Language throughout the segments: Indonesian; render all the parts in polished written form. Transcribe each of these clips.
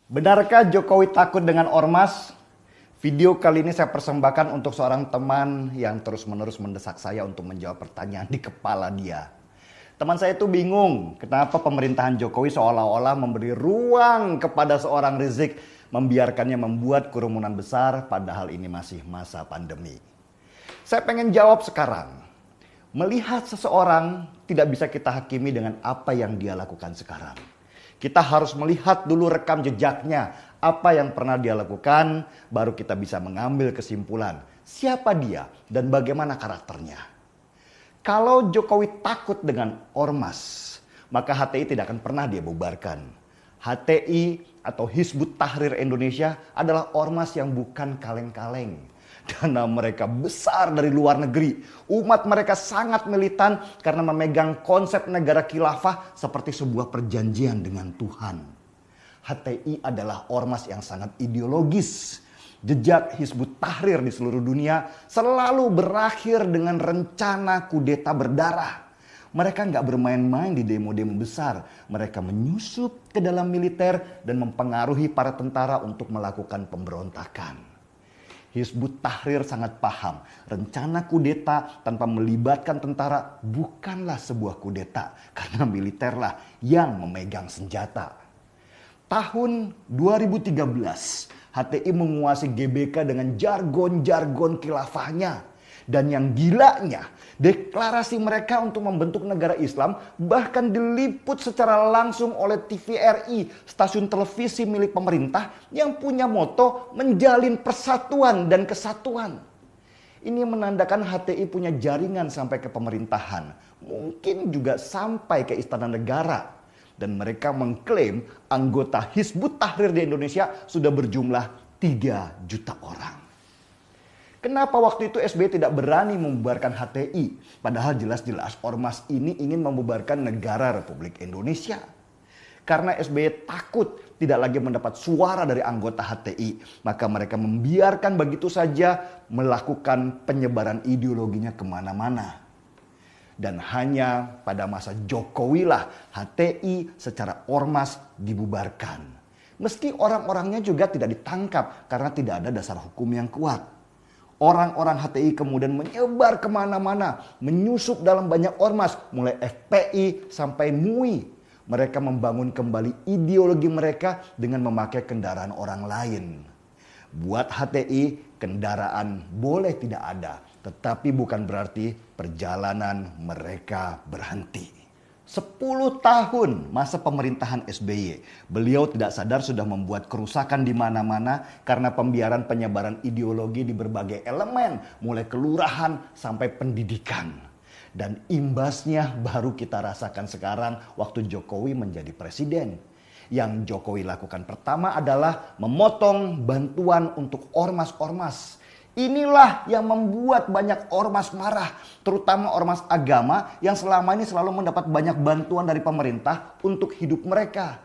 Benarkah Jokowi takut dengan ormas? Video kali ini saya persembahkan untuk seorang teman yang terus-menerus mendesak saya untuk menjawab pertanyaan di kepala dia. Teman saya itu bingung kenapa pemerintahan Jokowi seolah-olah memberi ruang kepada seorang Rizik, membiarkannya membuat kerumunan besar padahal ini masih masa pandemi. Saya pengen jawab sekarang. Melihat seseorang tidak bisa kita hakimi dengan apa yang dia lakukan sekarang. Kita harus melihat dulu rekam jejaknya, apa yang pernah dia lakukan, baru kita bisa mengambil kesimpulan siapa dia dan bagaimana karakternya. Kalau Jokowi takut dengan ormas, maka HTI tidak akan pernah dia bubarkan. HTI atau Hizbut Tahrir Indonesia adalah ormas yang bukan kaleng-kaleng. Dana mereka besar dari luar negeri. Umat mereka sangat militan karena memegang konsep negara khilafah seperti sebuah perjanjian dengan Tuhan. HTI adalah ormas yang sangat ideologis. Jejak Hizbut Tahrir di seluruh dunia selalu berakhir dengan rencana kudeta berdarah. Mereka nggak bermain-main di demo-demo besar. Mereka menyusup ke dalam militer dan mempengaruhi para tentara untuk melakukan pemberontakan. Hizbut Tahrir sangat paham rencana kudeta tanpa melibatkan tentara bukanlah sebuah kudeta karena militerlah yang memegang senjata. Tahun 2013 HTI menguasai GBK dengan jargon-jargon khilafahnya. Dan yang gilanya, deklarasi mereka untuk membentuk negara Islam bahkan diliput secara langsung oleh TVRI, stasiun televisi milik pemerintah yang punya moto menjalin persatuan dan kesatuan. Ini menandakan HTI punya jaringan sampai ke pemerintahan, mungkin juga sampai ke istana negara. Dan mereka mengklaim anggota Hizbut Tahrir di Indonesia sudah berjumlah 3 juta orang. Kenapa waktu itu SBY tidak berani membubarkan HTI? Padahal jelas-jelas ormas ini ingin membubarkan negara Republik Indonesia. Karena SBY takut tidak lagi mendapat suara dari anggota HTI. Maka mereka membiarkan begitu saja melakukan penyebaran ideologinya kemana-mana. Dan hanya pada masa Jokowi lah HTI secara ormas dibubarkan. Meski orang-orangnya juga tidak ditangkap karena tidak ada dasar hukum yang kuat. Orang-orang HTI kemudian menyebar kemana-mana, menyusup dalam banyak ormas, mulai FPI sampai MUI. Mereka membangun kembali ideologi mereka dengan memakai kendaraan orang lain. Buat HTI, kendaraan boleh tidak ada, tetapi bukan berarti perjalanan mereka berhenti. 10 tahun masa pemerintahan SBY, beliau tidak sadar sudah membuat kerusakan di mana-mana karena pembiaran penyebaran ideologi di berbagai elemen, mulai kelurahan sampai pendidikan. Dan imbasnya baru kita rasakan sekarang waktu Jokowi menjadi presiden. Yang Jokowi lakukan pertama adalah memotong bantuan untuk ormas-ormas. Inilah yang membuat banyak ormas marah, terutama ormas agama yang selama ini selalu mendapat banyak bantuan dari pemerintah untuk hidup mereka.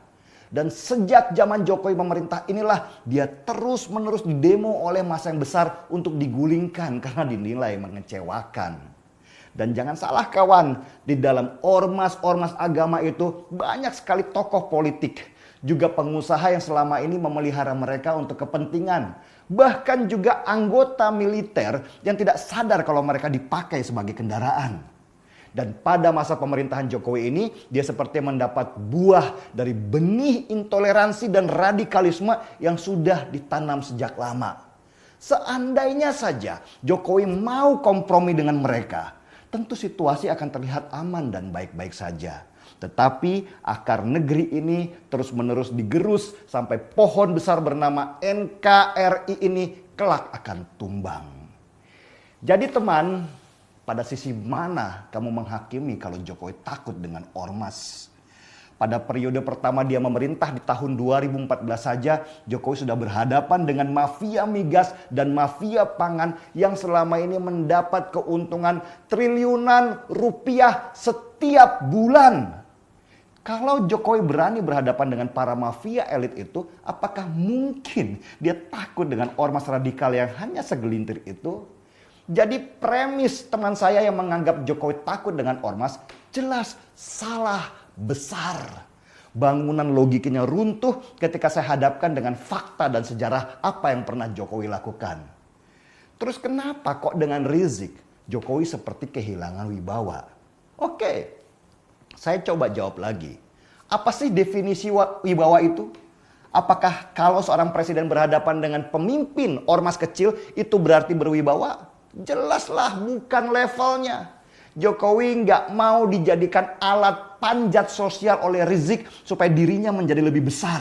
Dan sejak zaman Jokowi pemerintah inilah dia terus-menerus didemo oleh massa yang besar untuk digulingkan karena dinilai mengecewakan. Dan jangan salah kawan, di dalam ormas-ormas agama itu banyak sekali tokoh politik. Juga pengusaha yang selama ini memelihara mereka untuk kepentingan. Bahkan juga anggota militer yang tidak sadar kalau mereka dipakai sebagai kendaraan. Dan pada masa pemerintahan Jokowi ini, dia seperti mendapat buah dari benih intoleransi dan radikalisme yang sudah ditanam sejak lama. Seandainya saja Jokowi mau kompromi dengan mereka, tentu situasi akan terlihat aman dan baik-baik saja. Tetapi akar negeri ini terus-menerus digerus sampai pohon besar bernama NKRI ini kelak akan tumbang. Jadi teman, pada sisi mana kamu menghakimi kalau Jokowi takut dengan ormas? Pada periode pertama dia memerintah di tahun 2014 saja, Jokowi sudah berhadapan dengan mafia migas dan mafia pangan yang selama ini mendapat keuntungan triliunan rupiah setiap bulan. Kalau Jokowi berani berhadapan dengan para mafia elit itu, apakah mungkin dia takut dengan ormas radikal yang hanya segelintir itu? Jadi premis teman saya yang menganggap Jokowi takut dengan ormas jelas salah besar. Bangunan logikanya runtuh ketika saya hadapkan dengan fakta dan sejarah apa yang pernah Jokowi lakukan. Terus kenapa kok dengan Rizik Jokowi seperti kehilangan wibawa? Oke, saya coba jawab lagi. Apa sih definisi wibawa itu? Apakah kalau seorang presiden berhadapan dengan pemimpin ormas kecil itu berarti berwibawa? Jelaslah bukan levelnya. Jokowi nggak mau dijadikan alat panjat sosial oleh Rizik supaya dirinya menjadi lebih besar.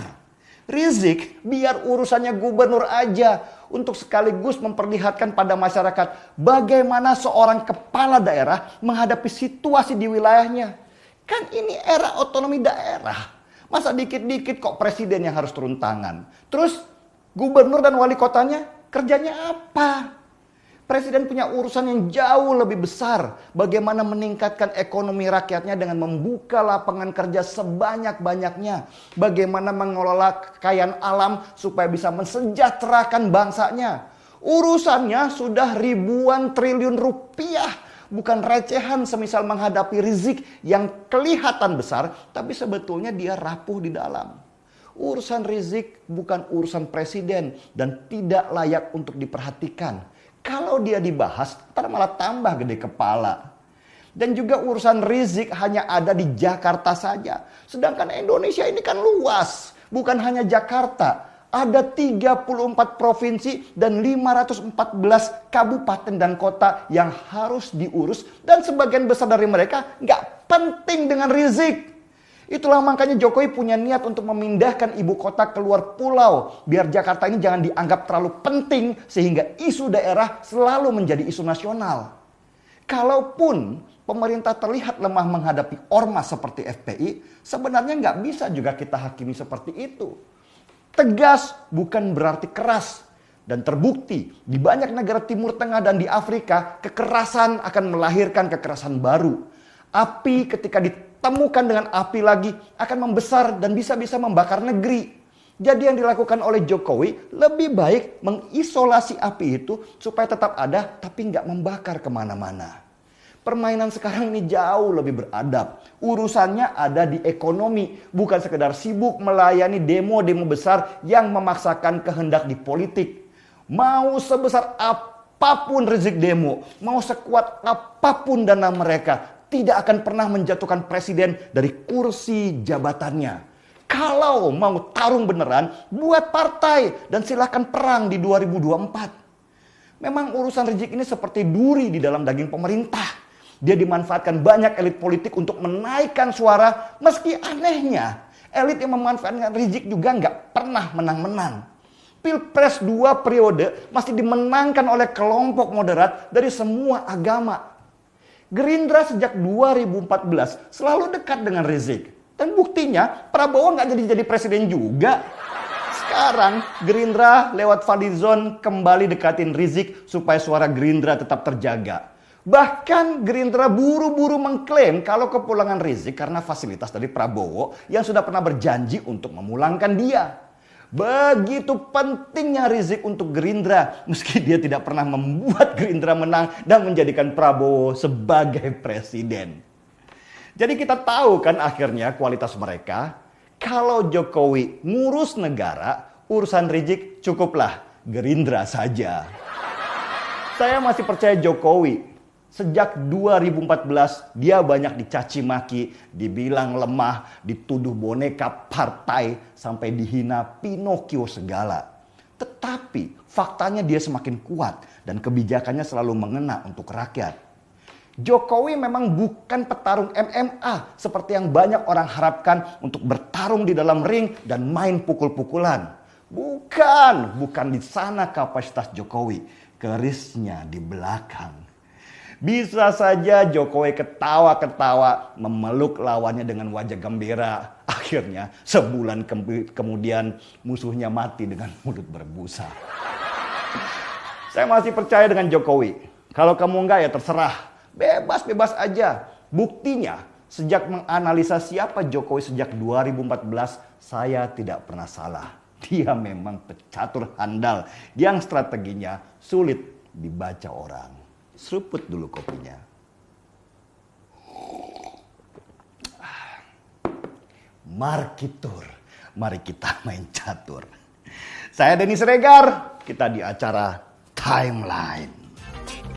Rizik biar urusannya gubernur aja untuk sekaligus memperlihatkan pada masyarakat bagaimana seorang kepala daerah menghadapi situasi di wilayahnya. Kan ini era otonomi daerah. Masa dikit-dikit kok presiden yang harus turun tangan. Terus gubernur dan wali kotanya kerjanya apa? Presiden punya urusan yang jauh lebih besar. Bagaimana meningkatkan ekonomi rakyatnya dengan membuka lapangan kerja sebanyak-banyaknya. Bagaimana mengelola kekayaan alam supaya bisa mensejahterakan bangsanya. Urusannya sudah ribuan triliun rupiah. Bukan recehan semisal menghadapi Rizik yang kelihatan besar, tapi sebetulnya dia rapuh di dalam. Urusan Rizik bukan urusan presiden dan tidak layak untuk diperhatikan. Kalau dia dibahas, ntar malah tambah gede kepala. Dan juga urusan Rizik hanya ada di Jakarta saja. Sedangkan Indonesia ini kan luas. Bukan hanya Jakarta. Ada 34 provinsi dan 514 kabupaten dan kota yang harus diurus. Dan sebagian besar dari mereka nggak penting dengan Rizik. Itulah makanya Jokowi punya niat untuk memindahkan ibu kota keluar pulau. Biar Jakarta ini jangan dianggap terlalu penting sehingga isu daerah selalu menjadi isu nasional. Kalaupun pemerintah terlihat lemah menghadapi ormas seperti FPI, sebenarnya nggak bisa juga kita hakimi seperti itu. Tegas bukan berarti keras. Dan terbukti di banyak negara Timur Tengah dan di Afrika, kekerasan akan melahirkan kekerasan baru. Api ketika ditemukan dengan api lagi akan membesar dan bisa-bisa membakar negeri. Jadi yang dilakukan oleh Jokowi lebih baik mengisolasi api itu supaya tetap ada tapi nggak membakar kemana-mana. Permainan sekarang ini jauh lebih beradab. Urusannya ada di ekonomi. Bukan sekedar sibuk melayani demo-demo besar yang memaksakan kehendak di politik. Mau sebesar apapun Rizik demo. Mau sekuat apapun dana mereka. Tidak akan pernah menjatuhkan presiden dari kursi jabatannya. Kalau mau tarung beneran, buat partai. Dan silahkan perang di 2024. Memang urusan Rizik ini seperti duri di dalam daging pemerintah. Dia dimanfaatkan banyak elit politik untuk menaikkan suara. Meski anehnya, elit yang memanfaatkan Rizik juga nggak pernah menang-menang. Pilpres 2 periode masih dimenangkan oleh kelompok moderat dari semua agama. Gerindra sejak 2014 selalu dekat dengan Rizik. Dan buktinya Prabowo nggak jadi presiden juga. Sekarang Gerindra lewat Fadlizon kembali dekatin Rizik supaya suara Gerindra tetap terjaga. Bahkan Gerindra buru-buru mengklaim kalau kepulangan Rizik karena fasilitas dari Prabowo yang sudah pernah berjanji untuk memulangkan dia. Begitu pentingnya Rizik untuk Gerindra meski dia tidak pernah membuat Gerindra menang dan menjadikan Prabowo sebagai presiden. Jadi kita tahu kan akhirnya kualitas mereka. Kalau Jokowi ngurus negara, urusan Rizik cukuplah Gerindra saja. Saya masih percaya Jokowi. Sejak 2014 dia banyak dicaci maki, dibilang lemah, dituduh boneka partai, sampai dihina Pinocchio segala. Tetapi faktanya dia semakin kuat dan kebijakannya selalu mengena untuk rakyat. Jokowi memang bukan petarung MMA seperti yang banyak orang harapkan untuk bertarung di dalam ring dan main pukul-pukulan. Bukan di sana kapasitas Jokowi, kerisnya di belakang. Bisa saja Jokowi ketawa-ketawa memeluk lawannya dengan wajah gembira. Akhirnya sebulan kemudian musuhnya mati dengan mulut berbusa. Saya masih percaya dengan Jokowi. Kalau kamu enggak ya terserah. Bebas-bebas aja. Buktinya sejak menganalisa siapa Jokowi sejak 2014 saya tidak pernah salah. Dia memang pecatur handal yang strateginya sulit dibaca orang. Seruput dulu kopinya. Markitur. Mari kita main catur. Saya Denny Siregar, kita di acara Timeline.